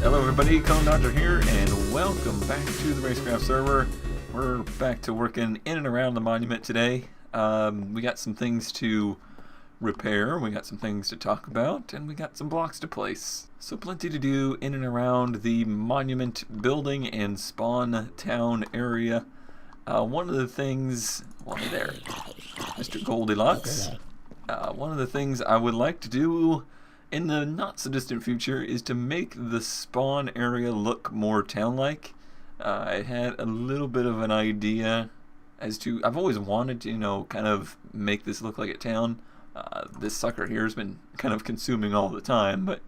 Hello everybody, Cone Dodger here, and welcome back to the RaceCraft Server. We're back to working in and around the monument today. We got some things to repair, we got some things to talk about, and we got some blocks to place. So plenty to do in and around the monument building and spawn town area. One of the things, well, hey there, Mr. Goldilocks. One of the things I would like to do in the not so distant future is to make the spawn area look more town-like. I had a little bit of an idea as to, I've always wanted to, kind of make this look like a town. This sucker here has been kind of consuming all the time, but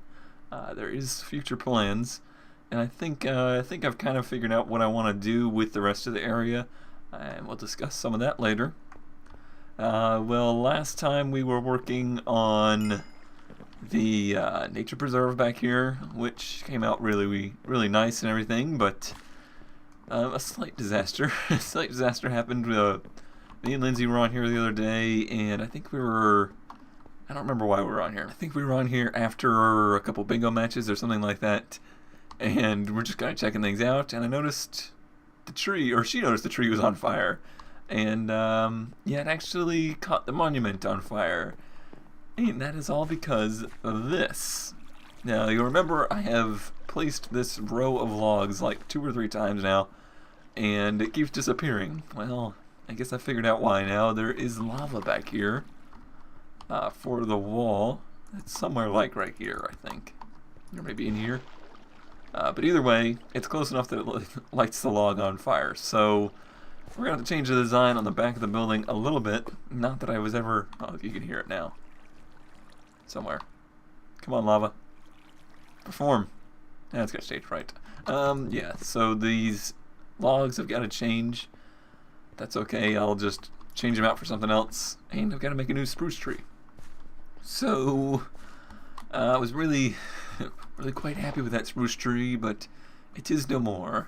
there is future plans, and I think I've kind of figured out what I want to do with the rest of the area, and we'll discuss some of that later. Well, last time we were working on the nature preserve back here, which came out really nice and everything, but a slight disaster. Happened. Me and Lindsey were on here the other day, and I think we were, I don't remember why we were on here. I think we were on here after a couple bingo matches or something like that, and we're just kind of checking things out, and I noticed the tree, or she noticed the tree was on fire, and yeah, it actually caught the monument on fire. And that is all because of this. Now, you'll remember I have placed this row of logs like 2 or 3 times now, and it keeps disappearing. Well, I guess I figured out why now. There is lava back here for the wall. It's somewhere like right here, I think. Or maybe in here. But either way, it's close enough that it lights the log on fire. So we're going to have to change the design on the back of the building a little bit. Not that I was ever... Oh, you can hear it now. Somewhere. Come on, lava. Perform. That's got staged right. Yeah, so these logs have got to change. That's okay, I'll just change them out for something else. And I've got to make a new spruce tree. So, I was really quite happy with that spruce tree, but it is no more.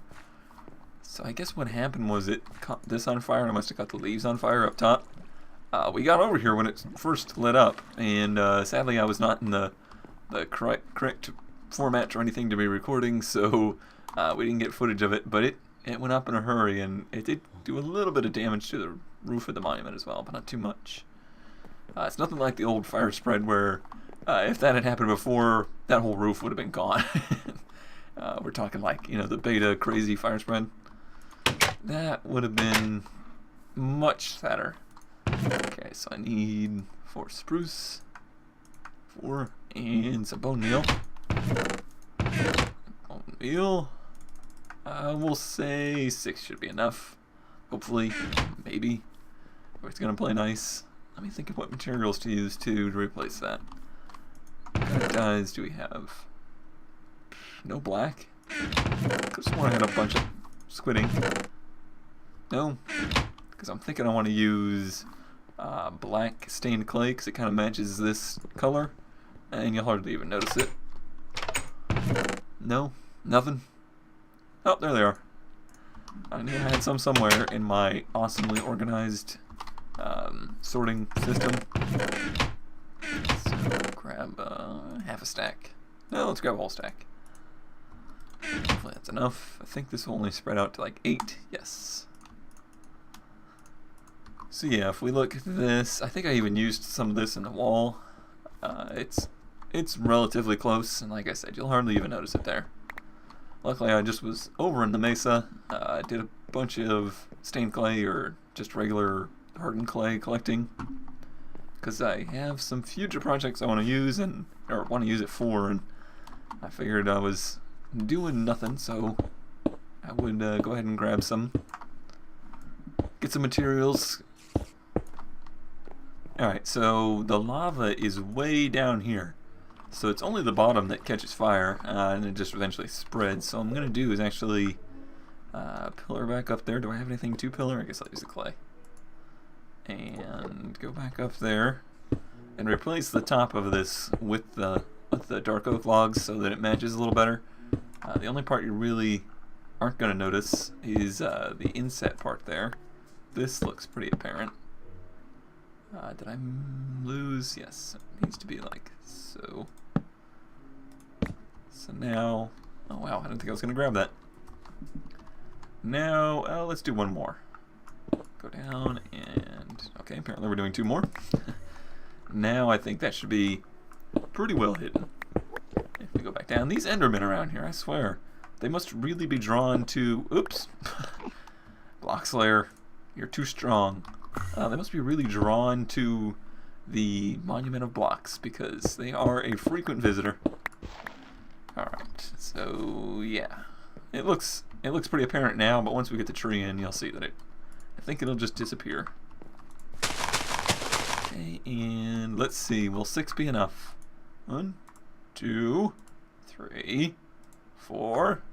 So I guess what happened was it caught this on fire, and I must have got the leaves on fire up top. We got over here when it first lit up, and sadly I was not in the correct format or anything to be recording, so we didn't get footage of it, but it went up in a hurry, and it did do a little bit of damage to the roof of the monument as well, but not too much. It's nothing like the old fire spread where if that had happened before, that whole roof would have been gone. We're talking like, the beta crazy fire spread. That would have been much sadder. Okay, so I need 4 spruce, 4, and some bone meal. Bone meal. We'll say 6 should be enough. Hopefully, maybe. It's gonna play nice. Let me think of what materials to use to replace that. What kind of dyes do we have? No black. Could've sworn I had a bunch of squidding. No, because I'm thinking I want to use black stained clay because it kind of matches this color, and you'll hardly even notice it. No, nothing. Oh, there they are. I knew I had some somewhere in my awesomely organized sorting system. So grab half a stack. No, let's grab a whole stack. Hopefully that's enough. I think this will only spread out to like 8. Yes. So yeah, if we look at this, I think I even used some of this in the wall. It's relatively close, and like I said, you'll hardly even notice it there. Luckily, I just was over in the mesa. I did a bunch of stained clay or just regular hardened clay collecting, because I have some future projects I want to use or want to use it for, and I figured I was doing nothing, so I would go ahead and grab some, get some materials. Alright, so the lava is way down here. So it's only the bottom that catches fire, and it just eventually spreads. So what I'm going to do is actually pillar back up there. Do I have anything to pillar? I guess I'll use the clay. And go back up there and replace the top of this with the dark oak logs so that it matches a little better. The only part you really aren't going to notice is the inset part there. This looks pretty apparent. Did I lose? Yes, it needs to be like so. So now Oh wow, I didn't think I was going to grab that. Now, let's do one more. Go down and... Okay, apparently we're doing 2 more. Now I think that should be pretty well hidden. If we go back down, these Endermen around here, I swear, they must really be drawn to... Oops! Block Slayer, you're too strong. They must be really drawn to the Monument of Blocks because they are a frequent visitor. Alright, so yeah. It looks pretty apparent now, but once we get the tree in, you'll see that I think it'll just disappear. Okay, and let's see, will 6 be enough? 1, 2, 3, 4.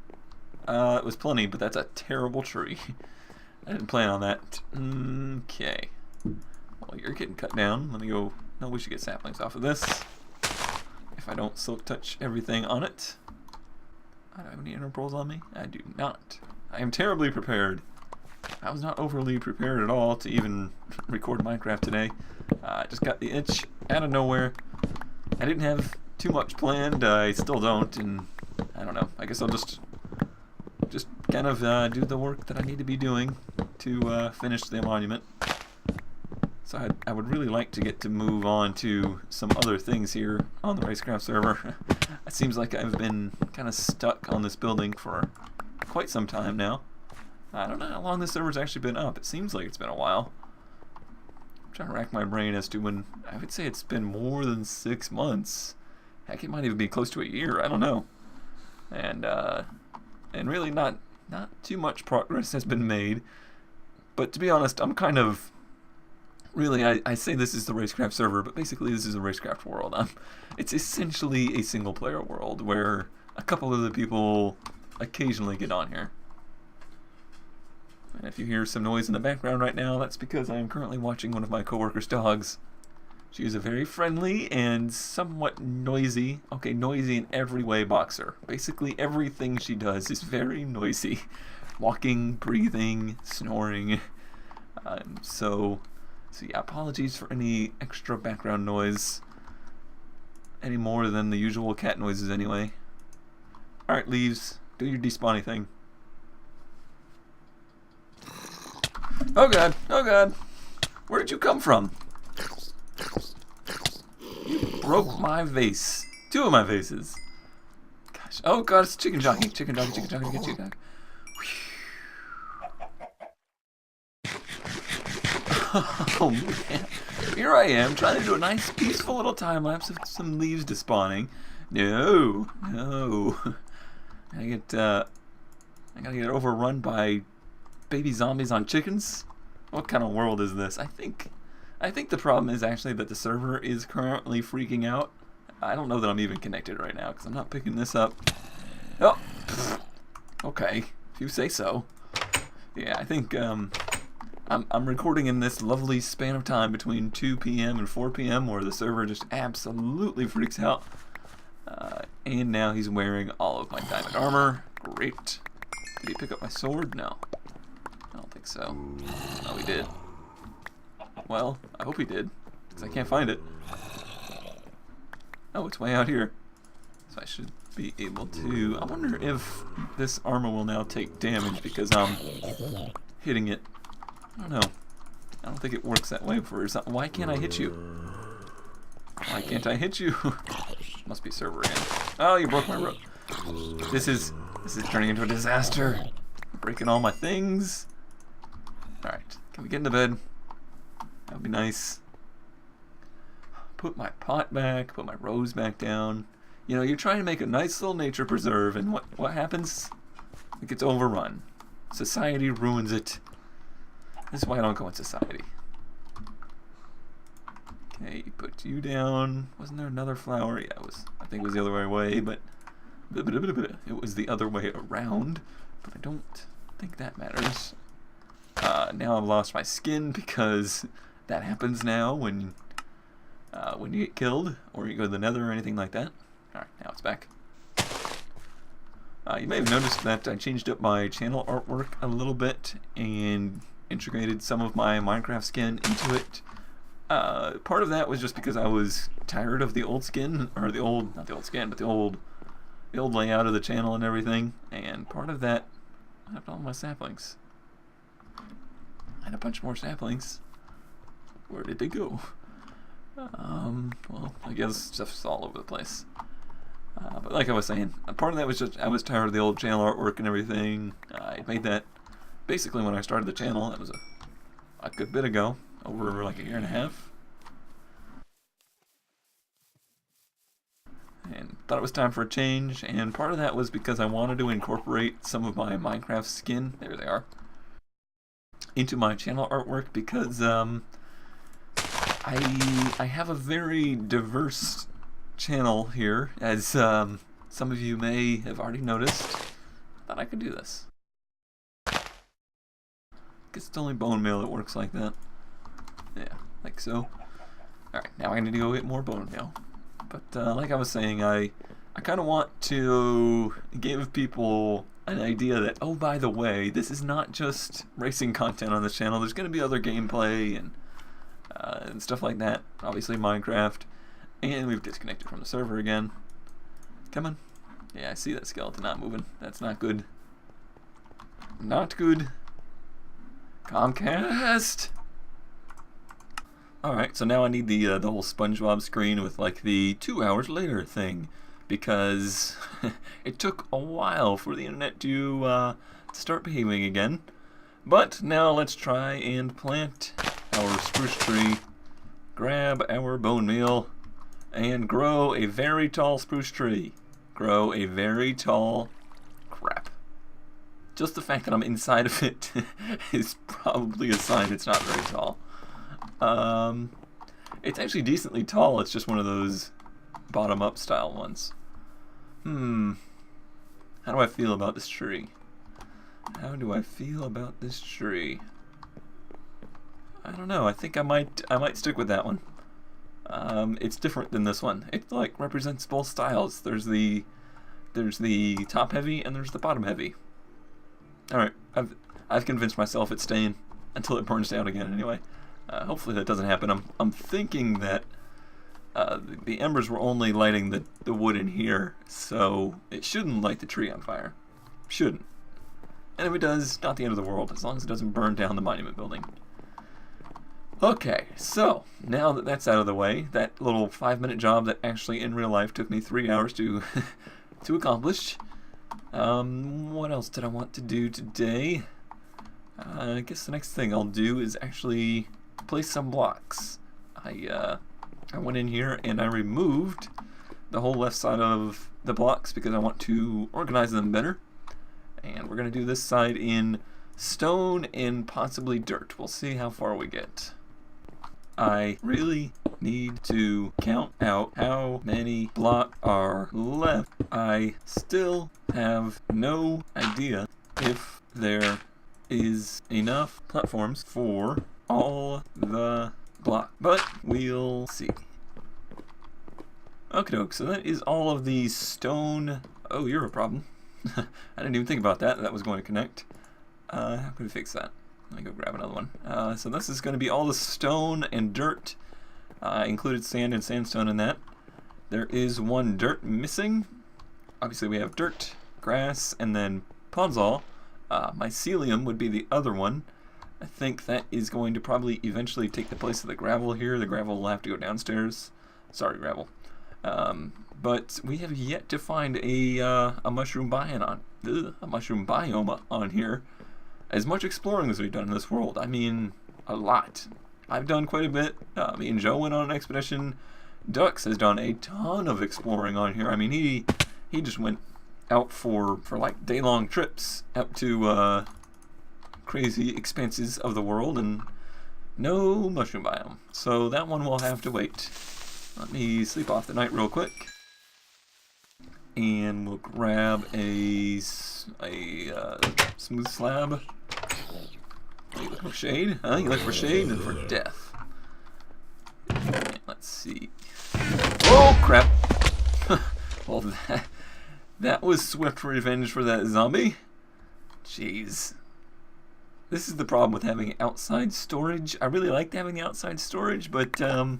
It was plenty, but that's a terrible tree. I didn't plan on that. Okay. Well, you're getting cut down. Let me go. No, we should get saplings off of this. If I don't silk touch everything on it. I don't have any inner pearls on me. I do not. I am terribly prepared. I was not overly prepared at all to even record Minecraft today. I just got the itch out of nowhere. I didn't have too much planned. I still don't, and I don't know. I guess I'll just kind of do the work that I need to be doing to finish the monument. So I would really like to get to move on to some other things here on the RaceCraft server. It seems like I've been kind of stuck on this building for quite some time now. I don't know how long this server's actually been up. It seems like it's been a while. I'm trying to rack my brain as to when. I would say it's been more than 6 months. Heck, it might even be close to a year. I don't know. And really not too much progress has been made. But to be honest, I'm kind of... Really, I say this is the RaceCraft server, but basically this is a RaceCraft world. It's essentially a single-player world where a couple of the people occasionally get on here. And if you hear some noise in the background right now, that's because I am currently watching one of my coworkers' dogs. She is a very friendly and somewhat noisy, okay, noisy in every way boxer. Basically everything she does is very noisy. Walking, breathing, snoring. So yeah, apologies for any extra background noise. Any more than the usual cat noises anyway. Alright, leaves. Do your despawning thing. Oh god, oh god. Where did you come from? You broke my vase. 2 of my vases. Gosh. Oh god, it's chicken jockey. Chicken jockey, chicken jockey, chicken jockey. Oh man. Here I am trying to do a nice peaceful little time lapse of some leaves despawning. No. I gotta get overrun by baby zombies on chickens. What kind of world is this? I think the problem is actually that the server is currently freaking out. I don't know that I'm even connected right now because I'm not picking this up. Oh, okay, if you say so. Yeah, I think I'm recording in this lovely span of time between 2 p.m. and 4 p.m. where the server just absolutely freaks out. And now he's wearing all of my diamond armor. Great. Did he pick up my sword? No. I don't think so. Oh, he did. Well, I hope he did, because I can't find it. Oh, it's way out here. So I should be able to... I wonder if this armor will now take damage because I'm hitting it. I don't know. I don't think it works that way for... Why can't I hit you? Why can't I hit you? Must be server in. Oh, you broke my rope. This is turning into a disaster. I'm breaking all my things. Alright, can we get into bed? That would be nice. Put my pot back, put my rose back down. You know, you're trying to make a nice little nature preserve, and what happens? It gets overrun. Society ruins it. This is why I don't go in society. Okay, put you down. Wasn't there another flower? Yeah, it was. I think it was the other way, but it was the other way around. But I don't think that matters. Now I've lost my skin because that happens now when you get killed or you go to the nether or anything like that. Alright, now it's back. You may have noticed that I changed up my channel artwork a little bit and integrated some of my Minecraft skin into it. Part of that was just because I was tired of the old skin, or not the old skin, but the old the old layout of the channel and everything, and part of that, I have all my saplings. And a bunch more saplings. Where did they go? Well, I guess stuff's all over the place. But like I was saying, part of that was just I was tired of the old channel artwork and everything. I made that basically when I started the channel. That was a good bit ago, over like a year and a half. And thought it was time for a change, and part of that was because I wanted to incorporate some of my Minecraft skin, there they are, into my channel artwork, because I have a very diverse channel here, as some of you may have already noticed. I thought I could do this. Guess it's only bone meal that works like that. Yeah, like so. Alright, now I need to go get more bone meal. But like I was saying, I kind of want to give people an idea that, oh, by the way, this is not just racing content on this channel. There's going to be other gameplay and stuff like that. Obviously Minecraft. And we've disconnected from the server again. Come on. Yeah, I see that skeleton not moving. That's not good. Not good. Comcast! Alright, so now I need the whole SpongeBob screen with like the 2 hours later thing, because it took a while for the internet to start behaving again. But now let's try and plant our spruce tree, grab our bone meal, and grow a very tall spruce tree. Grow a very tall crap. Just the fact that I'm inside of it is probably a sign it's not very tall. It's actually decently tall, it's just one of those bottom-up style ones. How do I feel about this tree? How do I feel about this tree? I don't know, I think I might stick with that one. It's different than this one. It like represents both styles. There's the top heavy and there's the bottom heavy. Alright, I've convinced myself it's staying until it burns down again anyway. Hopefully that doesn't happen. I'm thinking that the embers were only lighting the wood in here, so it shouldn't light the tree on fire. Shouldn't. And if it does, not the end of the world, as long as it doesn't burn down the monument building. Okay, so now that that's out of the way, that little 5-minute job that actually in real life took me 3 hours to to accomplish. What else did I want to do today? I guess the next thing I'll do is actually place some blocks. I went in here and I removed the whole left side of the blocks because I want to organize them better. And we're going to do this side in stone and possibly dirt. We'll see how far we get. I really need to count out how many blocks are left. I still have no idea if there is enough platforms for all the blocks, but we'll see. Okie doke, so that is all of the stone. Oh, you're a problem. I didn't even think about that. That was going to connect. How can we fix that? Let me go grab another one. So this is going to be all the stone and dirt. Included sand and sandstone in that. There is one dirt missing. Obviously we have dirt, grass, and then podzol. Mycelium would be the other one. I think that is going to probably eventually take the place of the gravel here. The gravel will have to go downstairs. Sorry, gravel. But we have yet to find a mushroom biome on here. As much exploring as we've done in this world, I mean, a lot. I've done quite a bit. Me and Joe went on an expedition. Ducks has done a ton of exploring on here. I mean, he just went out for like day-long trips out to crazy expanses of the world, and no mushroom biome. So that one will have to wait. Let me sleep off the night real quick. And we'll grab a smooth slab. You look for shade? Huh? You look for shade and for death. Okay, let's see. Oh, crap! Well, that was swift revenge for that zombie. Jeez. This is the problem with having outside storage. I really liked having the outside storage, but yeah,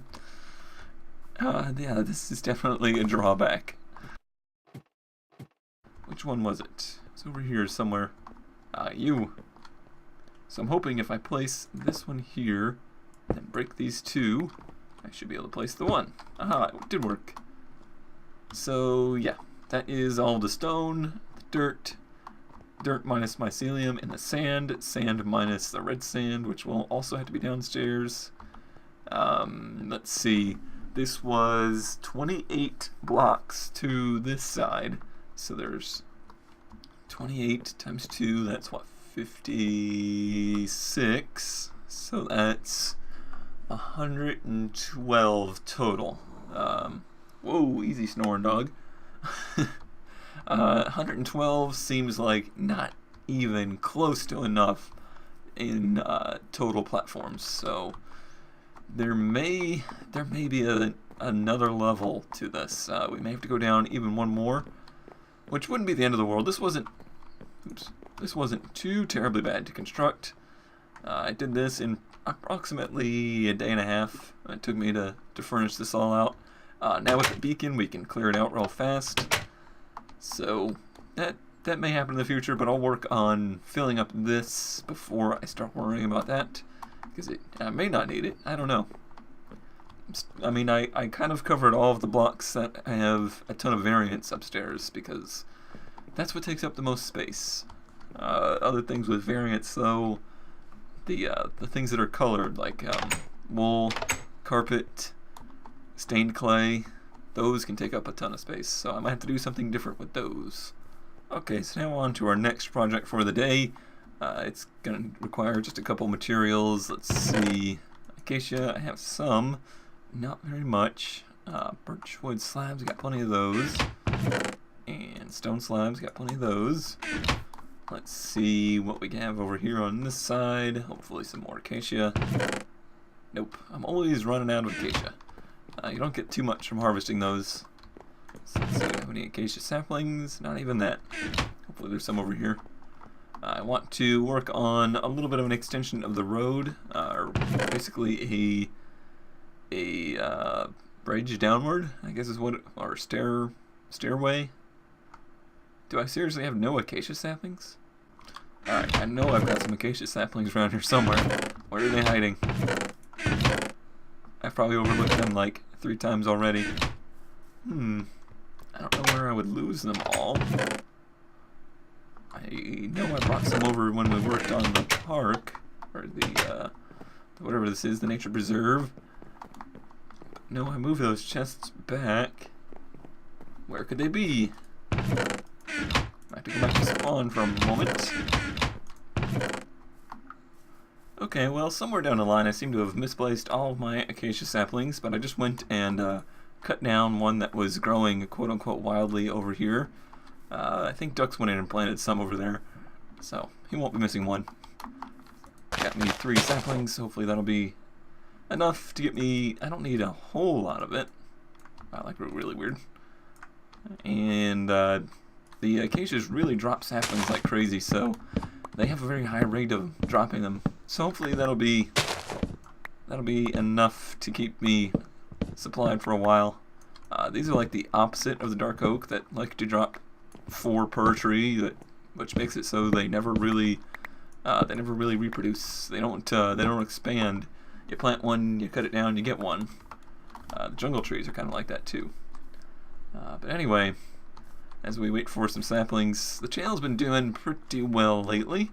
this is definitely a drawback. Which one was it? It's over here somewhere. You. So I'm hoping if I place this one here and break these two, I should be able to place the one. Aha, it did work. So yeah, that is all the stone, the dirt minus mycelium, and the sand minus the red sand, which will also have to be downstairs. Let's see, this was 28 blocks to this side, so there's 28 times 2, that's what, 56, so that's 112 total. Whoa, easy snoring, dog. 112 seems like not even close to enough in total platforms, so there may be another level to this. We may have to go down even one more, which wouldn't be the end of the world. This wasn't too terribly bad to construct. I did this in approximately a day and a half. It took me to furnish this all out. Now with the beacon, we can clear it out real fast. So that may happen in the future, but I'll work on filling up this before I start worrying about that, because I may not need it. I don't know. I mean, I kind of covered all of the blocks that have a ton of variance upstairs, because that's what takes up the most space. Other things with variance, though, the things that are colored, like wool, carpet, stained clay, those can take up a ton of space, so I might have to do something different with those. Okay, so now on to our next project for the day. It's going to require just a couple materials. Let's see, acacia, I have some, not very much. Birchwood slabs, got plenty of those. And stone slabs, got plenty of those. Let's see what we have over here on this side. Hopefully some more acacia. Nope, I'm always running out of acacia. You don't get too much from harvesting those. So let's see, do I have any acacia saplings? Not even that. Hopefully there's some over here. I want to work on a little bit of an extension of the road, or basically a bridge downward, I guess is what, or stairway. Do I seriously have no acacia saplings? Alright, I know I've got some acacia saplings around here somewhere. Where are they hiding? I've probably overlooked them like 3 times already. I don't know where I would lose them all. I know I brought some over when we worked on the park, or the whatever this is, the nature preserve. But no, I moved those chests back. Where could they be? I have to go back to spawn for a moment. Okay, well, somewhere down the line I seem to have misplaced all of my acacia saplings, but I just went and cut down one that was growing quote-unquote wildly over here. I think Ducks went in and planted some over there, so he won't be missing one. Got me 3 saplings, hopefully that'll be enough to get me, I don't need a whole lot of it. Wow, that grew really weird. And the acacias really drop saplings like crazy, so they have a very high rate of dropping them. So hopefully that'll be enough to keep me supplied for a while. These are like the opposite of the dark oak that like to drop 4 per tree, which makes it so they never really reproduce. They don't expand. You plant one, you cut it down, you get one. The jungle trees are kind of like that too. But anyway, as we wait for some saplings, the channel's been doing pretty well lately.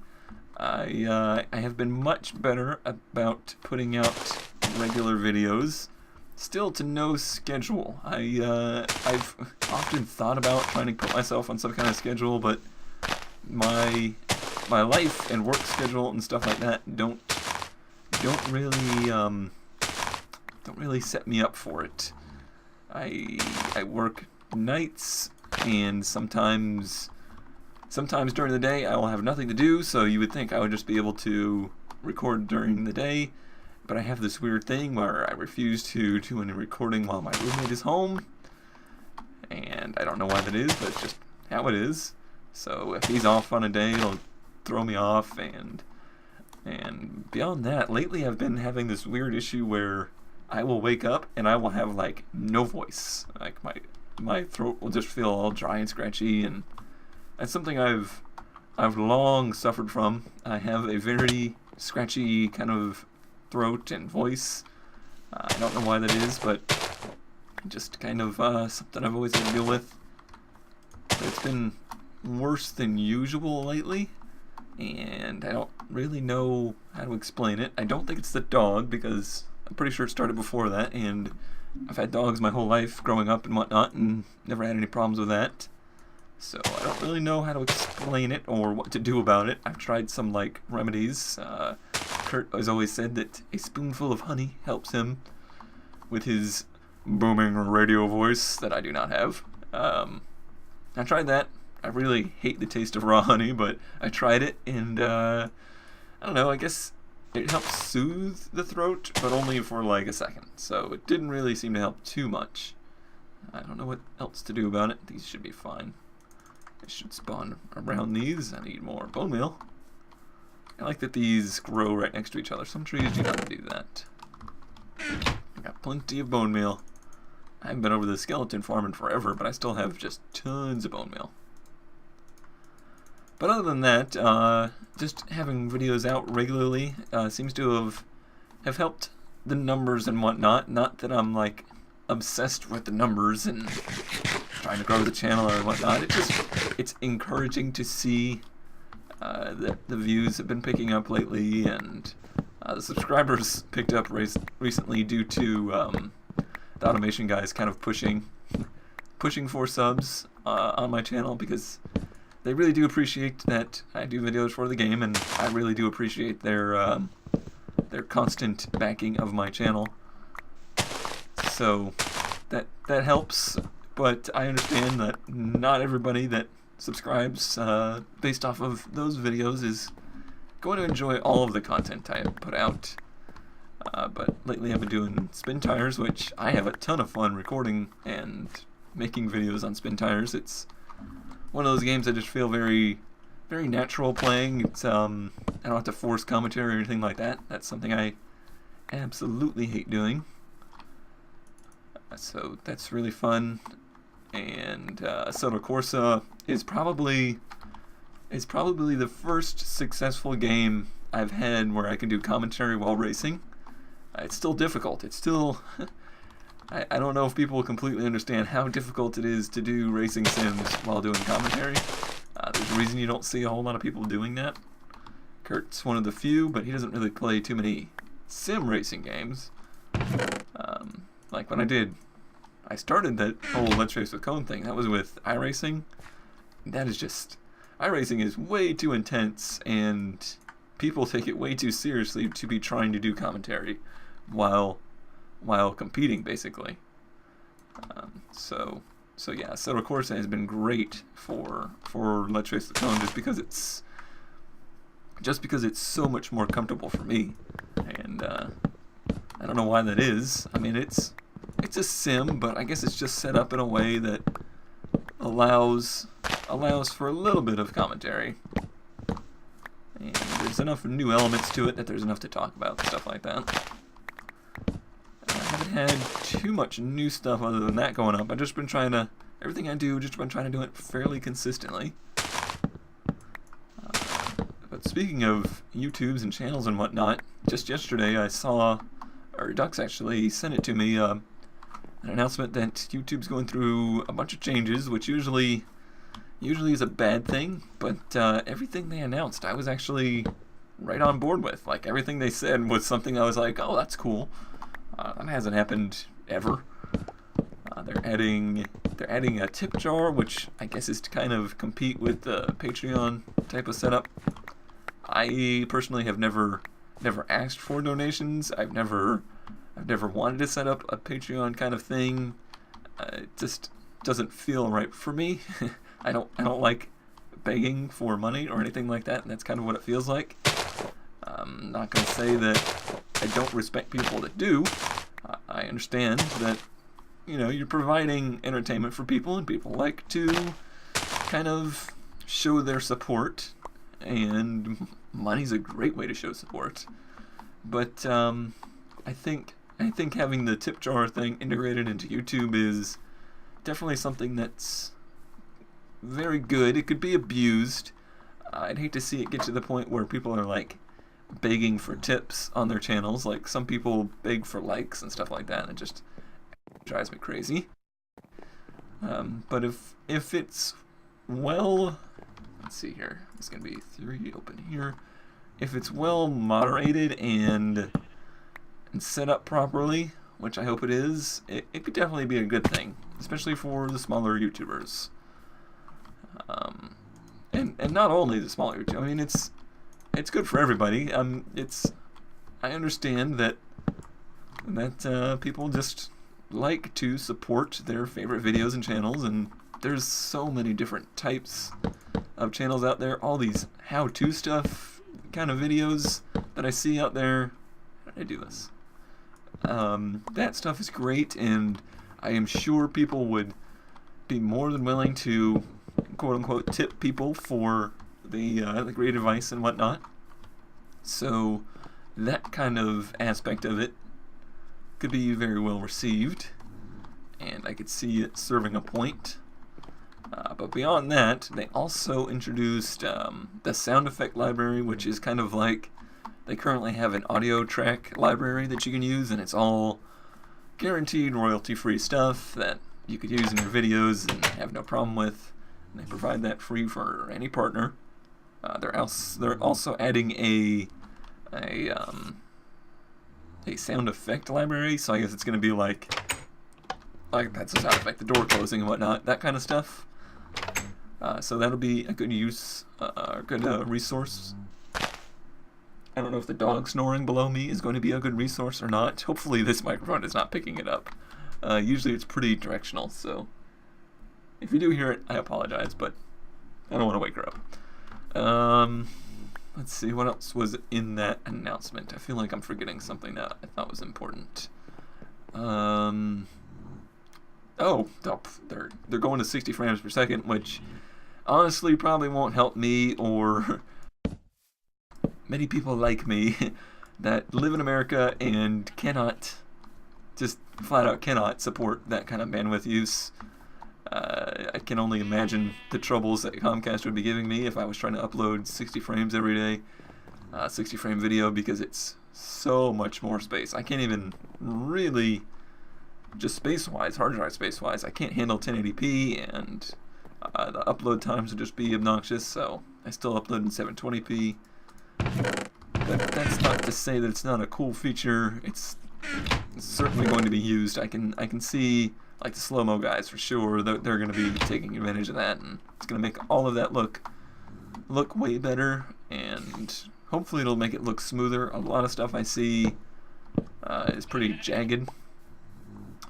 I have been much better about putting out regular videos. Still to no schedule. I've often thought about trying to put myself on some kind of schedule, but my life and work schedule and stuff like that don't really set me up for it. I work nights, and sometimes during the day I will have nothing to do, so you would think I would just be able to record during the day, but I have this weird thing where I refuse to do any recording while my roommate is home, and I don't know why that is, but it's just how it is. So if he's off on a day, it'll throw me off, and beyond that, lately I've been having this weird issue where I will wake up and I will have like no voice. Like my throat will just feel all dry and scratchy, and That's something I've long suffered from. I have a very scratchy kind of throat and voice. I don't know why that is, but just kind of something I've always had to deal with. But it's been worse than usual lately, and I don't really know how to explain it. I don't think it's the dog, because I'm pretty sure it started before that, and I've had dogs my whole life growing up and whatnot, and never had any problems with that. So I don't really know how to explain it or what to do about it. I've tried some like remedies. Kurt has always said that a spoonful of honey helps him with his booming radio voice that I do not have. I tried that. I really hate the taste of raw honey, but I tried it, and I don't know, I guess it helps soothe the throat, but only for like a second. So it didn't really seem to help too much. I don't know what else to do about it. These should be fine. I should spawn around these. I need more bone meal. I like that these grow right next to each other. Some trees do not do that. I got plenty of bone meal. I haven't been over the skeleton farm in forever, but I still have just tons of bone meal. But other than that, just having videos out regularly seems to have helped the numbers and whatnot. Not that I'm like obsessed with the numbers and trying to grow the channel or whatnot. It's encouraging to see that the views have been picking up lately, and the subscribers picked up recently due to the automation guys kind of pushing for subs on my channel, because they really do appreciate that I do videos for the game, and I really do appreciate their constant backing of my channel. So that helps, but I understand that not everybody that subscribes based off of those videos is going to enjoy all of the content I put out. But lately I've been doing spin tires, which I have a ton of fun recording and making videos on spin tires. It's one of those games I just feel very, very natural playing. It's I don't have to force commentary or anything like that. That's something I absolutely hate doing. So that's really fun. And Assetto Corsa is probably the first successful game I've had where I can do commentary while racing. It's still difficult. It's still I don't know if people completely understand how difficult it is to do racing sims while doing commentary. There's a reason you don't see a whole lot of people doing that. Kurt's one of the few, but he doesn't really play too many sim racing games. Like when I started that whole Let's Race with Cone thing, that was with iRacing. That is just, iRacing is way too intense, and people take it way too seriously to be trying to do commentary while competing, basically. So yeah, Assetto Corsa has been great for Let's Race with Cone, just because it's so much more comfortable for me, and I don't know why that is. I mean, it's a sim, but I guess it's just set up in a way that allows for a little bit of commentary. And there's enough new elements to it that there's enough to talk about, stuff like that. I haven't had too much new stuff other than that going up. I've just been trying to, everything I do, just been trying to do it fairly consistently. But speaking of YouTubes and channels and whatnot, just yesterday I saw, or Ducks actually sent it to me, an announcement that YouTube's going through a bunch of changes, which usually is a bad thing, but everything they announced I was actually right on board with. Like, everything they said was something I was like, oh, that's cool. That hasn't happened ever. They're adding a tip jar, which I guess is to kind of compete with the Patreon type of setup. I personally have never asked for donations. I've never wanted to set up a Patreon kind of thing. It just doesn't feel right for me. I don't like begging for money or anything like that, and that's kind of what it feels like. I'm not going to say that I don't respect people that do. I understand that, you're providing entertainment for people, and people like to kind of show their support, and money's a great way to show support. But I think having the tip jar thing integrated into YouTube is definitely something that's very good. It could be abused. I'd hate to see it get to the point where people are like begging for tips on their channels. Like some people beg for likes and stuff like that, and it just drives me crazy. But if it's well, let's see here. It's gonna be 3 open here. If it's well moderated and set up properly, which I hope it is, it could definitely be a good thing, especially for the smaller YouTubers. And not only the smaller YouTubers. I mean, it's good for everybody. I understand that people just like to support their favorite videos and channels, and there's so many different types of channels out there. All these how-to stuff kind of videos that I see out there. How did I do this? That stuff is great, and I am sure people would be more than willing to quote-unquote tip people for the great advice and whatnot. So that kind of aspect of it could be very well received, and I could see it serving a point. But beyond that, they also introduced the sound effect library, which is kind of like they currently have an audio track library that you can use, and it's all guaranteed royalty-free stuff that you could use in your videos and have no problem with. And they provide that free for any partner. They're also adding a sound effect library, so I guess it's going to be like that's a sound effect, the door closing and whatnot, that kind of stuff. So that'll be a good use, a good resource. I don't know if the dog snoring below me is going to be a good resource or not. Hopefully this microphone is not picking it up. Usually it's pretty directional, so if you do hear it, I apologize, but I don't want to wake her up. Let's see, what else was in that announcement? I feel like I'm forgetting something that I thought was important. Oh, they're going to 60 frames per second, which honestly probably won't help me or many people like me that live in America and cannot, just flat out cannot support that kind of bandwidth use. I can only imagine the troubles that Comcast would be giving me if I was trying to upload 60 frames every day, 60 frame video, because it's so much more space. I can't even really, just space-wise, hard drive space-wise, I can't handle 1080p, and the upload times would just be obnoxious, so I still upload in 720p. But that's not to say that it's not a cool feature. It's certainly going to be used. I can see, like, the slow-mo guys for sure, they're going to be taking advantage of that, and it's going to make all of that look way better, and hopefully it'll make it look smoother. A lot of stuff I see is pretty jagged,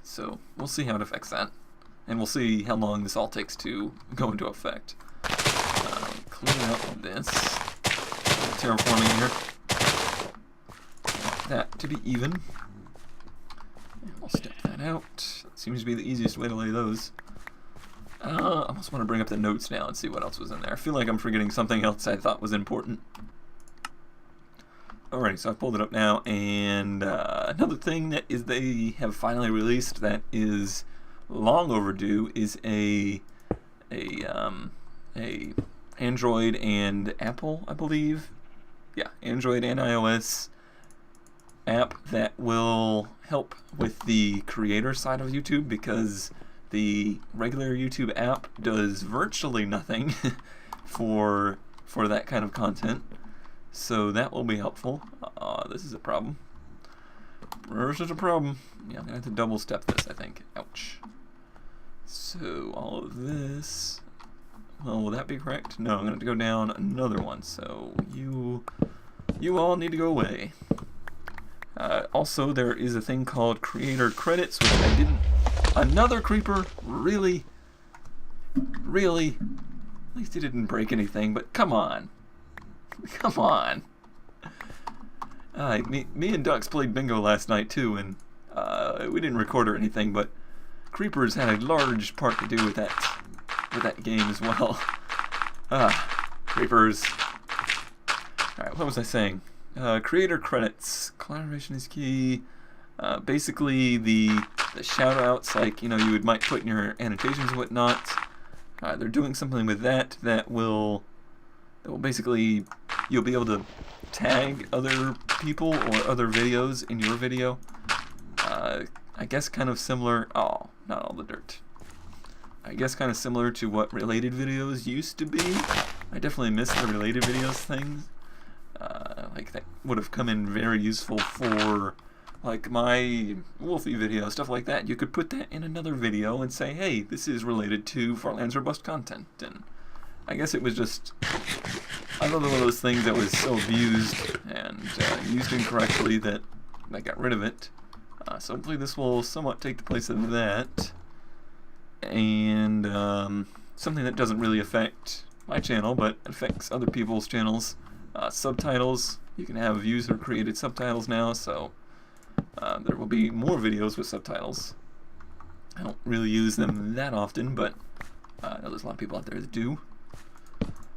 so we'll see how it affects that, and we'll see how long this all takes to go into effect. Clean up this terraforming here. Want that to be even. And we'll step that out. That seems to be the easiest way to lay those. I almost want to bring up the notes now and see what else was in there. I feel like I'm forgetting something else I thought was important. Alrighty, so I've pulled it up now, and another thing that is they have finally released that is long overdue is a Android and Apple, I believe. Yeah, Android and iOS app that will help with the creator side of YouTube, because the regular YouTube app does virtually nothing for that kind of content. So that will be helpful. This is a problem. This is a problem. Yeah, I'm going to have to double step this, I think. Ouch. So all of this, well, will that be correct? No, I'm going to have to go down another one. So you all need to go away. Also, there is a thing called creator credits, which I didn't... Another creeper? Really? Really? At least he didn't break anything, but come on. Come on. Me and Ducks played bingo last night too, and we didn't record or anything, but creepers had a large part to do with that game as well. Creepers. Alright, what was I saying? Creator credits. Collaboration is key. Basically the shout outs, like, you know, you might put in your annotations and whatnot. They're doing something with that will basically, you'll be able to tag other people or other videos in your video. I guess kind of similar. Oh, not all the dirt. I guess kind of similar to what related videos used to be. I definitely miss the related videos things. Like that would have come in very useful for like my Wolfie video, stuff like that. You could put that in another video and say, hey, this is related to Fartlands Robust content. And I guess it was just another one of those things that was so abused and used incorrectly that I got rid of it. So hopefully this will somewhat take the place of that. And something that doesn't really affect my channel, but affects other people's channels. Subtitles. You can have user-created subtitles now, so there will be more videos with subtitles. I don't really use them that often, but I know there's a lot of people out there that do.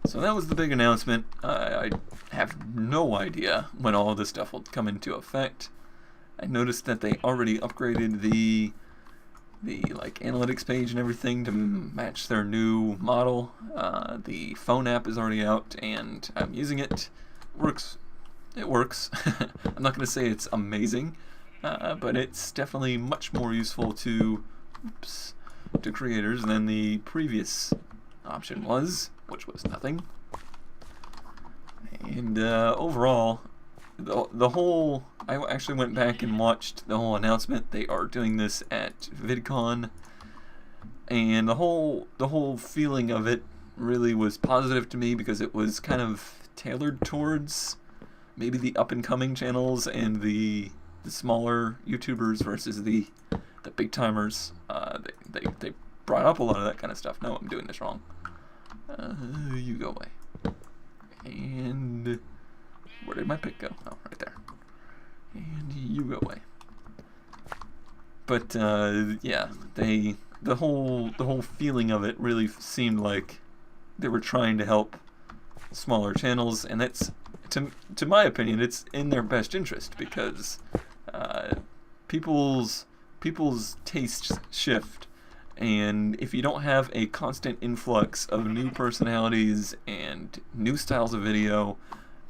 So that was the big announcement. I have no idea when all of this stuff will come into effect. I noticed that they already upgraded the like analytics page and everything to match their new model. The phone app is already out and I'm using it. It works. I'm not going to say it's amazing, but it's definitely much more useful to creators than the previous option was, which was nothing. And overall, the whole, I actually went back and watched the whole announcement. They are doing this at VidCon, and the whole feeling of it really was positive to me because it was kind of tailored towards maybe the up-and-coming channels and the smaller YouTubers versus the big timers. They brought up a lot of that kind of stuff. No, I'm doing this wrong. You go away. And where did my pick go? Oh, right there. And you go away. But yeah, the whole feeling of it really seemed like they were trying to help smaller channels, and that's, to my opinion, it's in their best interest because people's tastes shift, and if you don't have a constant influx of new personalities and new styles of video,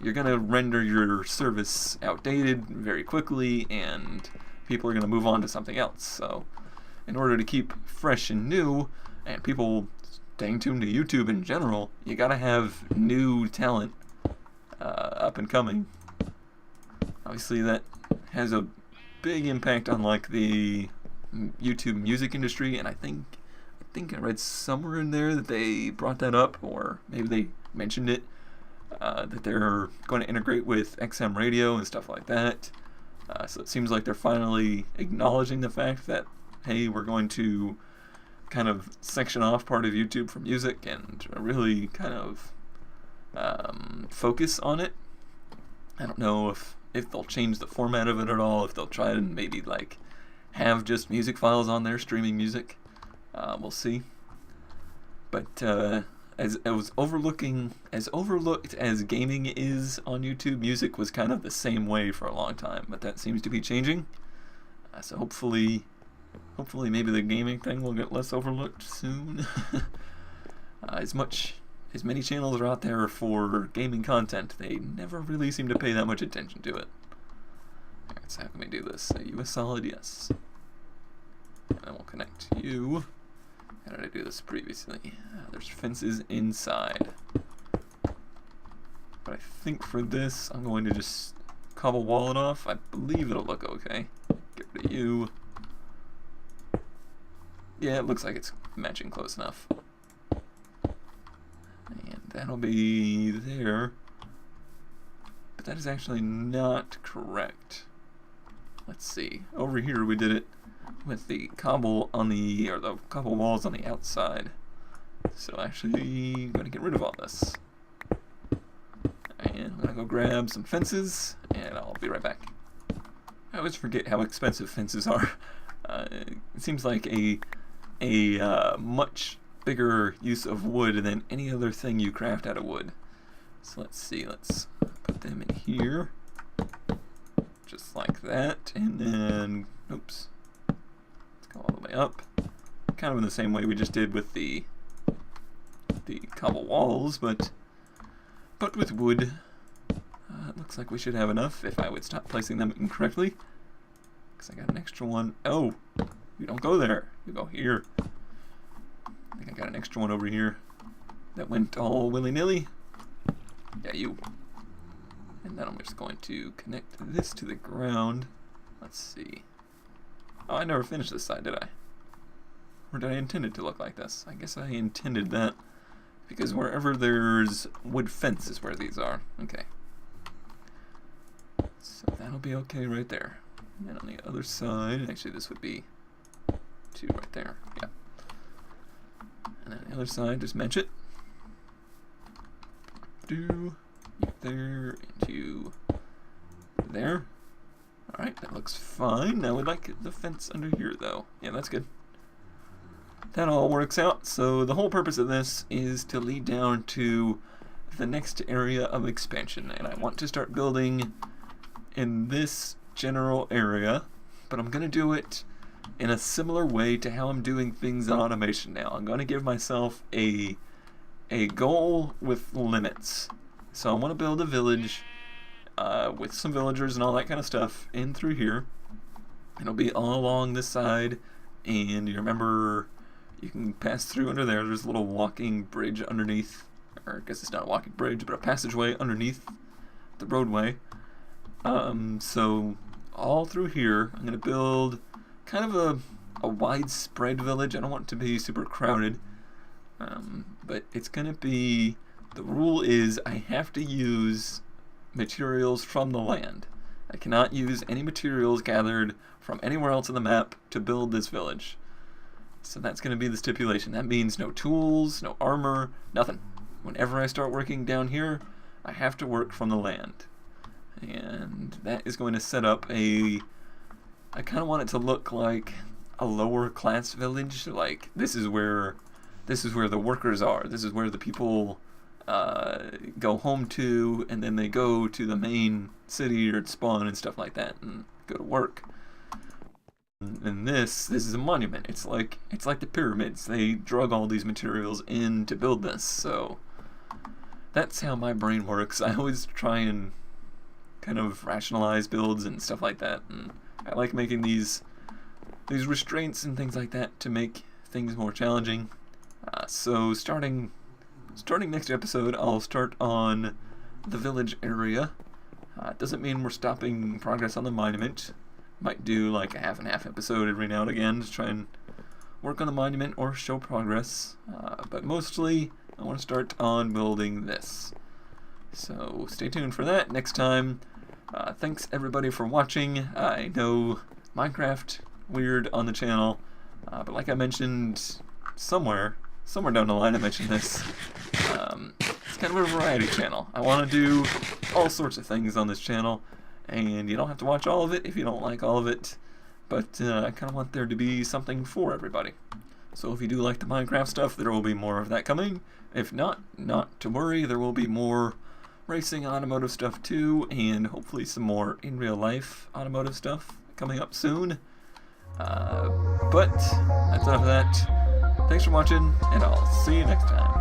you're going to render your service outdated very quickly, and people are going to move on to something else. So in order to keep fresh and new, and people staying tuned to YouTube in general, you got to have new talent up and coming. Obviously that has a big impact on like the YouTube music industry, and I think I read somewhere in there that they brought that up, or maybe they mentioned it, that they're going to integrate with XM radio and stuff like that. So it seems like they're finally acknowledging the fact that, hey, we're going to kind of section off part of YouTube from music and really kind of focus on it. I don't know if they'll change the format of it at all, if they'll try and maybe like have just music files on there streaming music. We'll see. But as overlooked as gaming is on YouTube, music was kind of the same way for a long time, but that seems to be changing. So hopefully maybe the gaming thing will get less overlooked soon. As many channels are out there for gaming content, they never really seem to pay that much attention to it. Alright, so how can we do this? Are you a solid yes? And then we'll connect you. How did I do this previously? There's fences inside. But I think for this, I'm going to just cobble wall it off. I believe it'll look okay. Get rid of you. Yeah, it looks like it's matching close enough. And that'll be there. But that is actually not correct. Let's see. Over here we did it with the cobble on the cobble walls on the outside. So actually, I'm going to get rid of all this. And I'm going to go grab some fences, and I'll be right back. I always forget how expensive fences are. It seems like a much bigger use of wood than any other thing you craft out of wood. So let's see, let's put them in here. Just like that, and then, oops. Let's go all the way up. Kind of in the same way we just did with the the cobble walls, but with wood. It looks like we should have enough if I would stop placing them incorrectly. Because I got an extra one. Oh, you don't go there. You go here. I think I got an extra one over here that went all willy-nilly. Yeah, you. And then I'm just going to connect this to the ground. Let's see. Oh, I never finished this side, did I? Or did I intend it to look like this? I guess I intended that. Because wherever there's wood fence is where these are. Okay. So that'll be okay right there. And on the other side, actually this would be 2 right there. Yeah. And on the other side, just match it. Do there and you there. Alright, that looks fine. Now we'd like the fence under here though. Yeah, that's good. That all works out. So the whole purpose of this is to lead down to the next area of expansion. And I want to start building in this general area, but I'm going to do it in a similar way to how I'm doing things in automation now. I'm going to give myself a goal with limits. So I want to build a village with some villagers and all that kind of stuff in through here. It'll be all along this side, and you remember you can pass through under there. There's a little walking bridge underneath, or I guess it's not a walking bridge, but a passageway underneath the roadway. So all through here, I'm going to build kind of a widespread village. I don't want it to be super crowded, but it's going to be, the rule is I have to use materials from the land. I cannot use any materials gathered from anywhere else on the map to build this village. So that's going to be the stipulation. That means no tools, no armor, nothing. Whenever I start working down here, I have to work from the land. And that is going to set up I kind of want it to look like a lower class village. Like this is where the workers are. This is where the people go home to, and then they go to the main city or spawn and stuff like that and go to work. And this is a monument. It's like the pyramids. They drug all these materials in to build this. So that's how my brain works. I always try and kind of rationalize builds and stuff like that, and I like making these restraints and things like that to make things more challenging. So starting next episode, I'll start on the village area. It doesn't mean we're stopping progress on the monument. Might do like a half and half episode every now and again to try and work on the monument or show progress. But mostly I want to start on building this. So stay tuned for that next time. Thanks everybody for watching. I know Minecraft weird on the channel, but like I mentioned somewhere down the line I mentioned this. It's kind of a variety channel. I want to do all sorts of things on this channel, and you don't have to watch all of it if you don't like all of it, but I kind of want there to be something for everybody. So if you do like the Minecraft stuff, there will be more of that coming. If not to worry, there will be more racing automotive stuff too, and hopefully some more in real life automotive stuff coming up soon. But that's enough of that. Thanks for watching, and I'll see you next time.